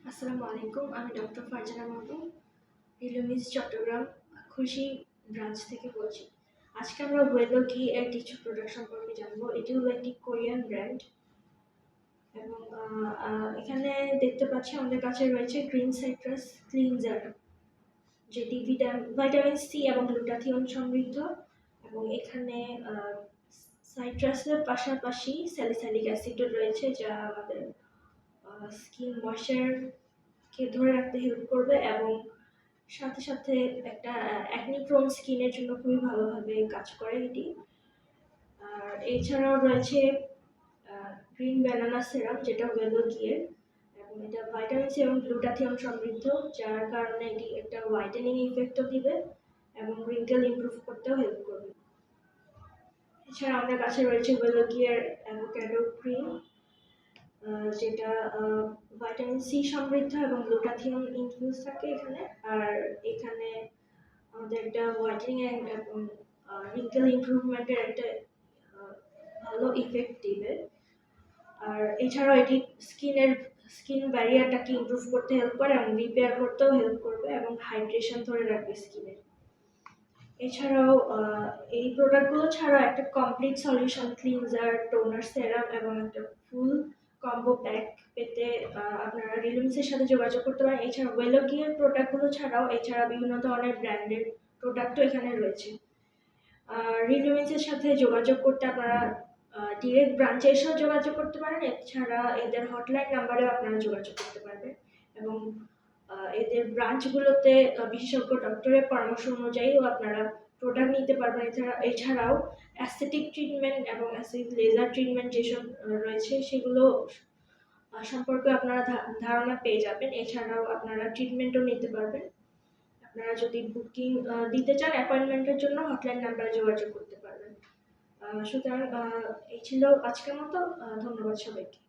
আসসালামু আলাইকুম। আমি ডক্টর ফারজানা মাহমুদ, রিলুমিস চট্টগ্রাম খুশি ব্রাঞ্চ থেকে বলছি। আজকে আমরা ওয়েলো ঘি এর কিছু প্রোডাক্ট সম্পর্কে জানবো। এটি হলো একটি কোরিয়ান ব্র্যান্ড এবং এখানে দেখতে পাচ্ছি আমাদের কাছে রয়েছে গ্রিন সাইট্রাস ক্লিনজার, যেটি ভাইটামিন সি এবং গ্লুটাথিয়ন সমৃদ্ধ, এবং এখানে সাইট্রাসের পাশাপাশি স্যালিসাইলিক অ্যাসিডও রয়েছে, যা আমাদের স্কিন ময়েশ্চারকে ধরে রাখতে হেল্প করবে এবং সাথে সাথে একটা অ্যাকনি প্রোন স্কিনের জন্য খুবই ভালোভাবে কাজ করে এটি। আর এছাড়াও রয়েছে গ্রিন ব্যানানা সিরাম, যেটা ওয়েলো ঘিয়ের, এবং এটা ভাইটামিন সি এবং গ্লুটাথিয়ন সমৃদ্ধ, যার কারণে এটি একটা হোয়াইটেনিং ইফেক্টও দিবে এবং রিঙ্কেল ইমপ্রুভ করতেও হেল্প করবে। এছাড়া আমাদের কাছে রয়েছে ওয়েলো ঘিয়ের অ্যাভোকাডো ক্রিম, যেটা ভাইটামিন সি সমৃদ্ধ এবং গ্লুটাথিয়ন ইনফিউজ থাকে এখানে। আর এখানে আমাদের একটা হোয়াইটেনিং এবং রিঙ্কেল ইমপ্রুভমেন্টের একটা ভালো ইফেক্ট দিবে। আর এছাড়াও এটি স্কিন ব্যারিয়ারটাকে ইমপ্রুভ করতে হেল্প করে এবং রিপেয়ার করতেও হেল্প করবে এবং হাইড্রেশন ধরে রাখবে স্কিনের। এছাড়াও এই প্রোডাক্টগুলো ছাড়াও একটা কমপ্লিট সলিউশন ক্লিনজার, টোনার, সেরাম এবং একটা ফুল কম্বো প্যাক পেতে আপনারা রিলুমিসের সাথে যোগাযোগ করতে পারেন। এছাড়া ওয়েলো ঘিয়ের প্রোডাক্টগুলো ছাড়াও এছাড়া বিভিন্ন ধরনের ব্র্যান্ডের প্রোডাক্টও এখানে রয়েছে। রিলুমিসের সাথে যোগাযোগ করতে আপনারা ডিরেক্ট ব্রাঞ্চে এসেও যোগাযোগ করতে পারেন। এছাড়া এদের হটলাইন নাম্বারেও আপনারা যোগাযোগ করতে পারবেন এবং এদের ব্রাঞ্চগুলোতে বিশেষজ্ঞ ডক্টরের পরামর্শ অনুযায়ীও আপনারা প্রোডাক্ট নিতে পারবেন। এছাড়াও অ্যাস্থেটিক ট্রিটমেন্ট এবং লেজার ট্রিটমেন্ট যেসব রয়েছে সেগুলো সম্পর্কে আপনারা ধারণা পেয়ে যাবেন। এছাড়াও আপনারা ট্রিটমেন্টও নিতে পারবেন। আপনারা যদি বুকিং দিতে চান অ্যাপয়েন্টমেন্টের জন্য হটলাইন নাম্বারে যোগাযোগ করতে পারবেন। সুতরাং এই ছিল আজকের মতো। ধন্যবাদ সবাইকে।